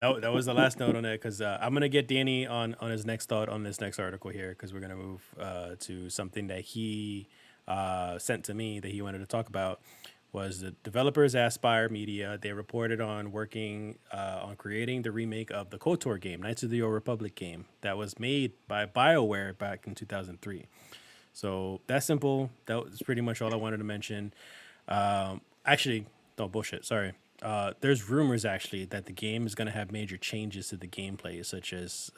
That was the last note on it because I'm gonna get Danny on his next thought on this next article here because we're gonna move to something that he sent to me that he wanted to talk about was the developers Aspire Media. They reported on working on creating the remake of the KOTOR game, Knights of the Old Republic game, that was made by BioWare back in 2003. So that's simple. That was pretty much all I wanted to mention. Actually, no bullshit. Sorry. There's rumors actually that the game is going to have major changes to the gameplay, such as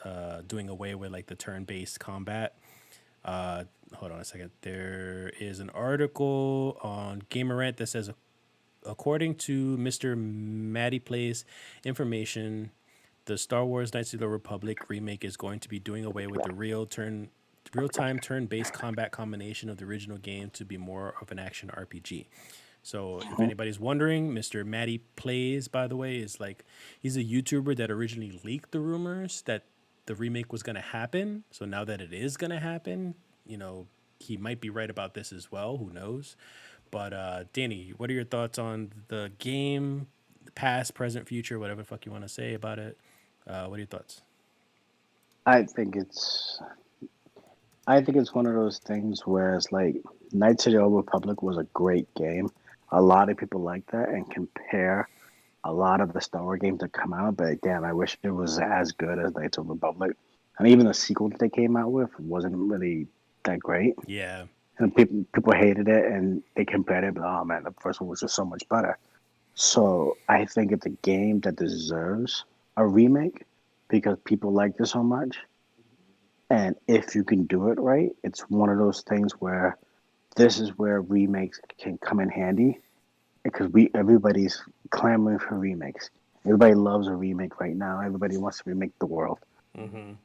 doing away with like the turn-based combat. Hold on a second. There is an article on Gamerant that says, according to Mr. Matty Plays information, the Star Wars Knights of the Republic remake is going to be doing away with the real time turn based combat combination of the original game to be more of an action RPG. So if Mhm. anybody's wondering, Mr. Matty Plays, by the way, is like he's a YouTuber that originally leaked the rumors that the remake was gonna happen. So now that it is gonna happen, you know, he might be right about this as well. Who knows? But Danny, what are your thoughts on the game, past, present, future, whatever the fuck you want to say about it? What are your thoughts? I think it's I think it's one of those things where it's like Knights of the Old Republic was a great game. A lot of people like that and compare a lot of the Star Wars games that come out, but damn, I wish it was as good as Knights of the Republic. And even the sequel that they came out with wasn't really that great. Yeah, And people hated it and they compared it, but oh man, the first one was just so much better. So I think it's a game that deserves a remake because people liked it so much. And if you can do it right, it's one of those things where this is where remakes can come in handy because we everybody's clamoring for remakes. Everybody loves a remake right now. Everybody wants to remake the world,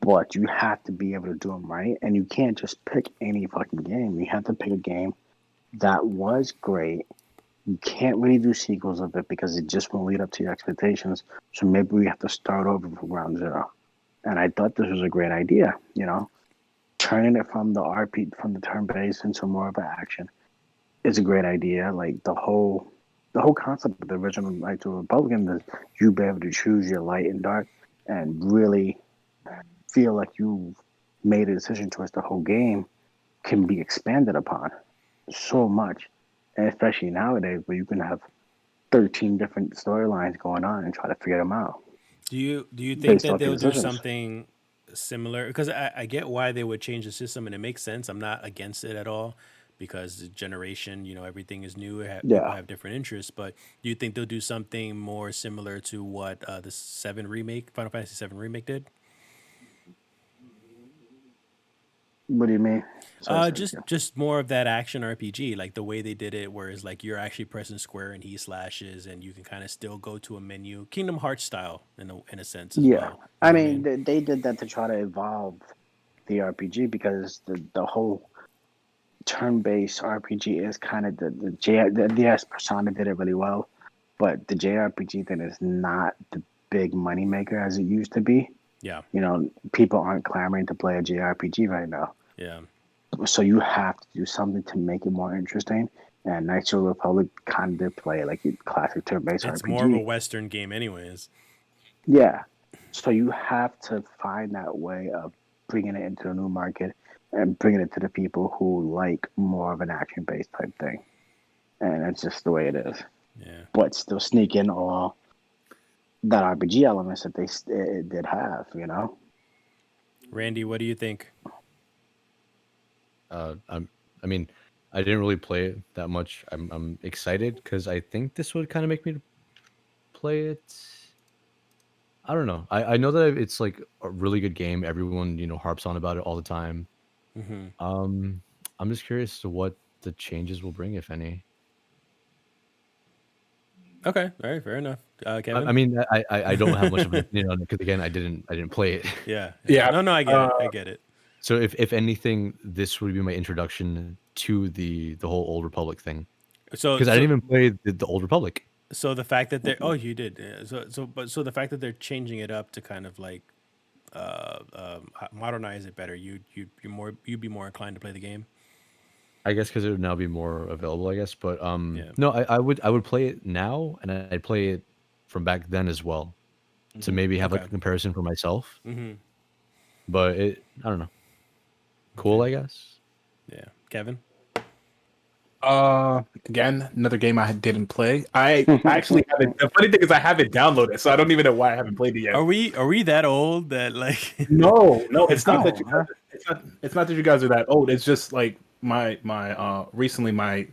but you have to be able to do them right, and you can't just pick any fucking game. You have to pick a game that was great. You can't really do sequels of it because it just won't lead up to your expectations. So maybe we have to start over from ground zero. And I thought this was a great idea. Turning it from the from the turn based into more of an action is a great idea. Like the whole concept of the original Knights of the Republican is you be able to choose your light and dark and really feel like you made a decision towards the whole game can be expanded upon so much. And especially nowadays where you can have 13 different storylines going on and try to figure them out do you think based that off your they'll do decisions. something similar? Because I get why they would change the system, and it makes sense. I'm not against it at all because the generation, everything is new. People Yeah. have different interests, but do you think they'll do something more similar to what the Final Fantasy Seven remake did? What do you mean? Sorry, say it again. Just more of that action RPG, like the way they did it, whereas like you're actually pressing square and he slashes, and you can kind of still go to a menu, Kingdom Hearts style in a sense as Yeah. well. You I know what I mean, mean? they did that to try to evolve the RPG because the whole turn-based RPG is kind of the yes, Persona did it really well, but the JRPG thing is not the big money maker as it used to be. Yeah, People aren't clamoring to play a JRPG right now, yeah. so you have to do something to make it more interesting. And Knights of the Republic kind of did play like a classic turn-based It's more of a RPG. Western game, anyways. Yeah, so you have to find that way of bringing it into a new market and bringing it to the people who like more of an action-based type thing. And it's just the way it is. Yeah. But still sneak in all that RPG elements that it did have. Randy, what do you think? I'm. I mean, I didn't really play it that much. I'm excited because I think this would kind of make me play it. I don't know. I know that it's like a really good game. Everyone harps on about it all the time. Um, I'm just curious to what the changes will bring, if any. Okay, all right, fair enough. I Kevin? mean, I don't have much of an opinion on it because again, I didn't play it. Yeah, yeah. Yeah. No, I get it. Uh, I get it. So if anything, this would be my introduction to the whole Old Republic thing So, because I didn't so, even play the Old Republic. so the fact that they're you did. Yeah. So the fact that they're changing it up to kind of like modernize it better, you'd be more inclined to play the game. I guess because it would now be more available. I guess, but Yeah. no, I would play it now, and I'd play it from back then as well. to maybe have like Okay. a comparison for myself. Mm-hmm. But I don't know. Cool, Okay. I guess. Yeah. Kevin. Again, another game I didn't play. I actually haven't. The funny thing is, I haven't downloaded, so I don't even know why I haven't played it yet. Are we that old that like? No, it's not that you No, huh? guys. It's not that you guys are that old. It's just like my recently my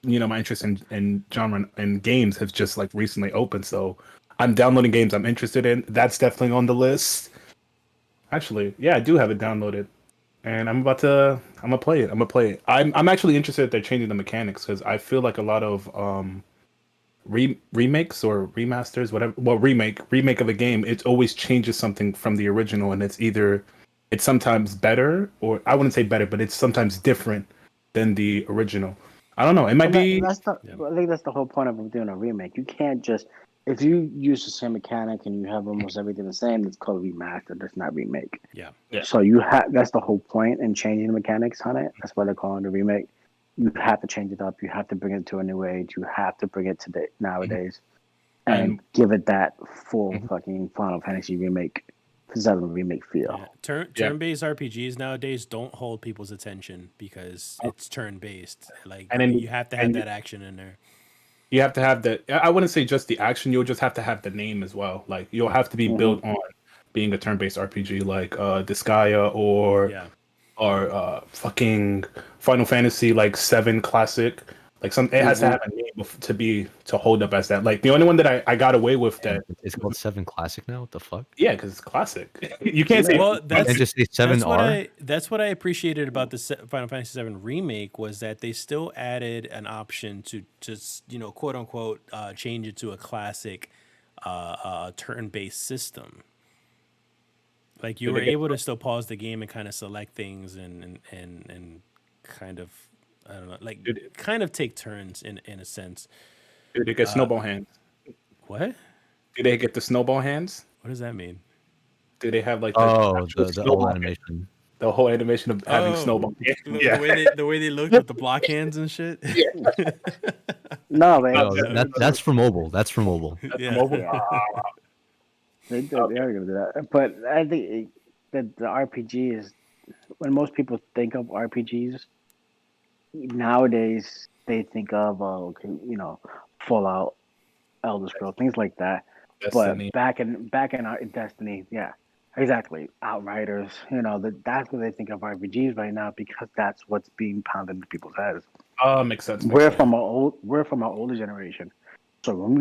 my interest in genre and games have just like recently opened. So I'm downloading games I'm interested in. That's definitely on the list. Actually, yeah, I do have it downloaded, and I'm gonna play it. I'm actually interested that they're changing the mechanics because I feel like a lot of remakes or remasters, whatever. Well, remake of a game, it always changes something from the original, and it's sometimes better, or I wouldn't say better, but it's sometimes different than the original. I don't know. It might Well, be. Yeah. I think that's the whole point of doing a remake. You can't just if you use the same mechanic and you have almost everything the same, it's called remaster. That's not remake. Yeah. Yeah. So you have that's the whole point in changing the mechanics on it. That's why they're calling it a remake. You have to change it up. You have to bring it to a new age. You have to bring it to the nowadays and And give it that full fucking Final Fantasy remake, 7 remake feel. Yeah. Turn-based RPGs nowadays don't hold people's attention because it's turn-based. Like and then you have to have and that action in there. you have to have the. I wouldn't say just the action. You'll just have to have the name as well. Like you'll have to be built on being a turn-based RPG, like Disgaea Yeah. or fucking Final Fantasy like 7 Classic. Like it has to have a name to hold up as that. Like the only one that I got away with that. It's called 7 Classic now. What the fuck? Yeah, because it's classic. You can't say. Well, And just say 7R. That's what I appreciated about the Final Fantasy VII remake was that they still added an option to just quote unquote change it to a classic turn-based system. Like you were able to still pause the game and kind of select things and kind of I don't know, like kind of take turns in a sense. Do they get snowball hands? What? Do they get the snowball hands? What does that mean? Do they have like The whole animation. the whole animation of having snowball hands? The way they looked with the block hands and shit. No, man. No, that's for mobile. That's for mobile. Yeah. They are going to do that. But I think that the RPG is when most people think of RPGs nowadays, they think of Fallout, Elder Scrolls, things like that. Destiny. But back in our Destiny, yeah, exactly. Outriders, that's what they think of RPGs right now because that's what's being pounded into people's heads. Makes sense. We're from our older generation, so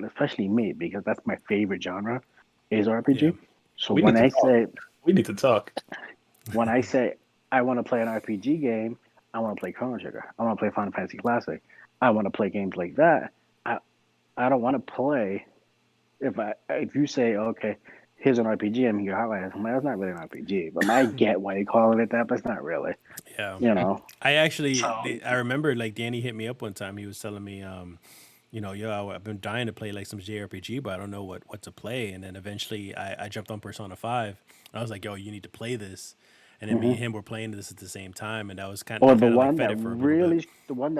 especially me, because that's my favorite genre, is RPG. Yeah. So we need to talk. When I say I want to play an RPG game, I want to play Chrono Trigger. I want to play Final Fantasy Classic. I want to play games like that. I don't want to play. If you say okay, here's an RPG, I'm here highlighting. I'm like, that's not really an RPG, but I get why you're calling it that, but it's not really. Yeah. I remember like Danny hit me up one time. He was telling me, I've been dying to play like some JRPG, but I don't know what to play. And then eventually I jumped on Persona 5. And I was like, yo, you need to play this. And then me and him were playing this at the same time, and that was kind of Or the one that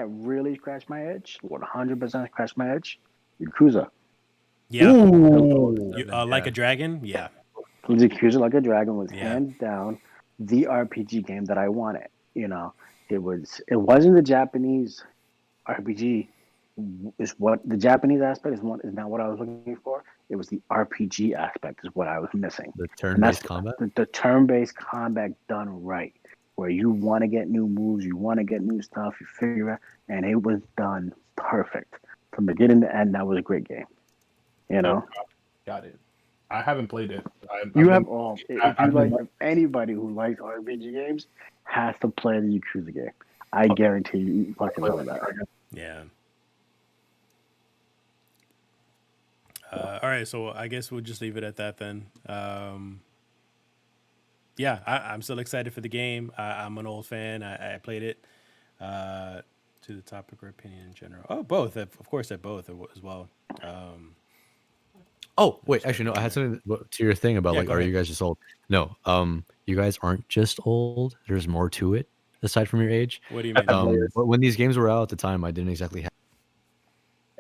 really scratched my itch, 100% scratched my itch, Yakuza. Yeah. Ooh. Like a Dragon? Yeah. Yakuza Like a Dragon was hands down the RPG game that I wanted. It wasn't the Japanese RPG. Is what the Japanese aspect is not what I was looking for. It was the RPG aspect is what I was missing. The turn-based combat. The turn-based combat done right, where you want to get new moves, you want to get new stuff, you figure out, and it was done perfect from beginning to end. That was a great game. Got it. I haven't played it. If anybody who likes RPG games has to play the Yakuza game. I guarantee you fucking love that. Yeah. All right, so I guess we'll just leave it at that then. Yeah, I'm still excited for the game. I'm an old fan. I played it. To the topic or opinion in general. Oh, both. Of course, at both as well. Oh, wait, actually, no, I had something to your thing about, Yeah, like, go are ahead. you guys just old? No, you guys aren't just old. There's more to it, aside from your age. What do you mean? But when these games were out at the time, I didn't exactly have,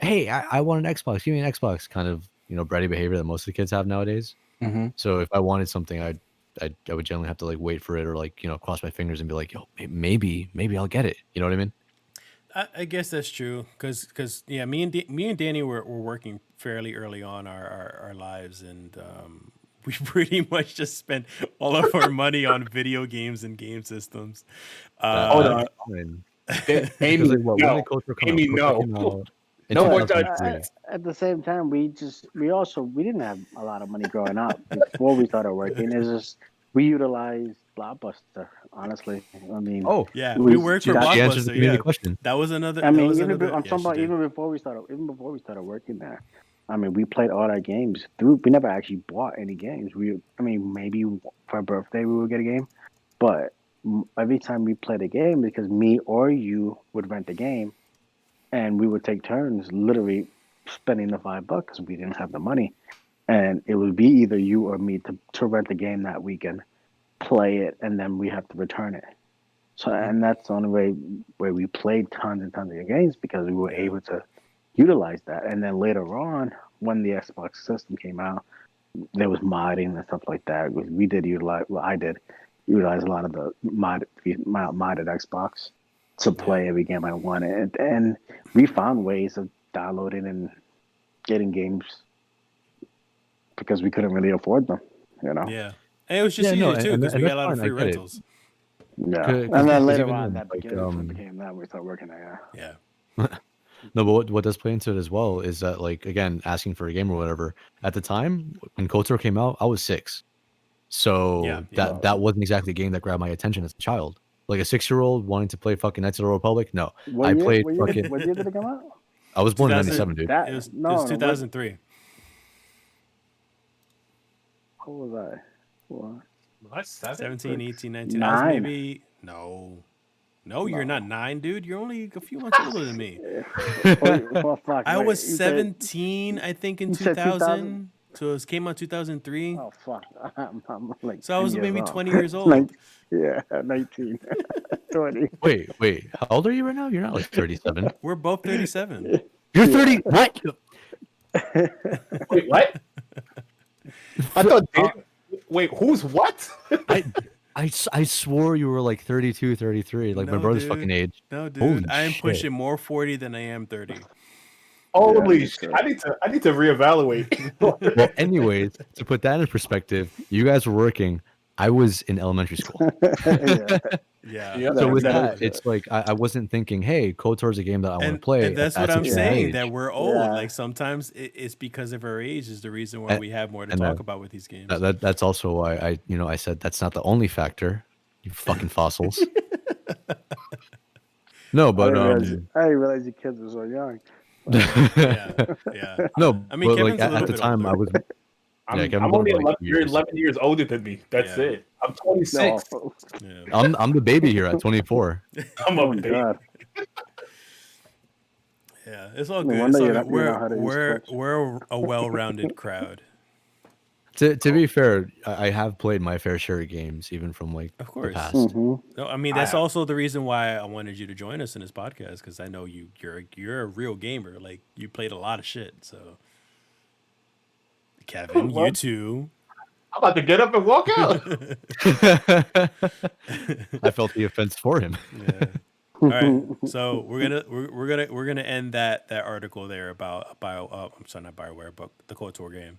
hey, I want an Xbox. Give me an Xbox kind of bratty behavior that most of the kids have nowadays. Mm-hmm. So if I wanted something, I would generally have to like wait for it or like cross my fingers and be like, yo, maybe I'll get it. You know what I mean? I guess that's true because yeah, me and Danny were working fairly early on our lives, and we pretty much just spent all of our money on video games and game systems. Hold on. Fine. Amy, Like, what, when no. did KOTOR come out? Amy, KOTOR no. came out in No more 2003. At the same time, we didn't have a lot of money growing up before we started working. It's just we utilized Blockbuster. Honestly, I mean, Oh, Yeah, it we was worked for that- she answers the Blockbuster. community Yeah, question. that was another. I That mean, was even another. I'm Yeah, talking she about did. even before we started working there. I mean, we played all our games. We never actually bought any games. I mean, maybe for a birthday we would get a game, but every time we played a game, because me or you would rent the game, and we would take turns, literally spending the $5 because we didn't have the money, and it would be either you or me to rent the game that weekend, play it, and then we have to return it. So, and that's the only way where we played tons and tons of games because we were Yeah. able to utilize that. And then later on, when the Xbox system came out, there was modding and stuff like that. We did utilize. Well, I did utilize a lot of the modded Xbox to play every game I wanted, and we found ways of downloading and getting games because we couldn't really afford them. Yeah, and it was just Yeah, no, easier too and because we that's got a lot of fine. I free get it. rentals. Yeah, 'Cause- and 'cause then later even on, then, like, it became that we started working there. Yeah, No, but what does play into it as well is that, like, again, asking for a game or whatever. At the time when KOTOR came out, I was 6, so Yeah, that wasn't exactly a game that grabbed my attention as a child. Like a 6-year-old wanting to play fucking Knights of the Old Republic. No, What I year? played What year? fucking. What year did it come out? I was born in 2000 '97, dude. That it was no, 2003. What was I? What? That's 17, 18, 19. I was 9. maybe no, you're not 9, dude. You're only a few months older than me. Well, fuck. I wait, was you said- 17, I think, in you said 2000. So it came out 2003. Oh fuck! I'm like. So I was 10 maybe years 20 old. years old. Yeah, 19, 20. Wait, how old are you right now? You're not like 37. We're both 37. You're 30. What? Wait, what? I thought. Wait, who's what? I swore you were like 32, 33, like my No, brother's dude. fucking age. No, dude. Holy I am shit. pushing more 40 than I am 30. Holy me shit! too. I need to reevaluate. Well, anyways, to put that in perspective, you guys were working. I was in elementary school. Yeah. Yeah. Yeah. So with Exactly. that, it's like I wasn't thinking, hey, KOTOR is a game that I want to And, play. and that's at what that I'm young saying, age. that we're old. Yeah. Like sometimes it's because of our age is the reason why And- we have more to and talk that- about with these games. That's also why I said that's not the only factor. You fucking fossils. No, but I didn't realize you kids were so young. yeah. no, I mean, but like Kevin's a little at the bit time older. I was. I'm, Yeah, Kevin's I'm only older by, like, 11, you're 2 years. 11 years older than me. That's Yeah. it. I'm 26. No. Yeah. I'm the baby here at 24. I'm Oh a my baby. god. Yeah, it's all No good. wonder It's all you good. don't know how to use We're Twitch. we're a well-rounded crowd. To be fair, I have played my fair share of games, even from like Of the course. past. Mm-hmm. No, I mean I that's have- also the reason why I wanted you to join us in this podcast because I know you're a real gamer. Like you played a lot of shit. So, Kevin, you Well- too. I'm about to get up and walk out. I felt the offense for him. Yeah. All right. So we're gonna end that article there about I'm sorry, not BioWare, but the KOTOR game.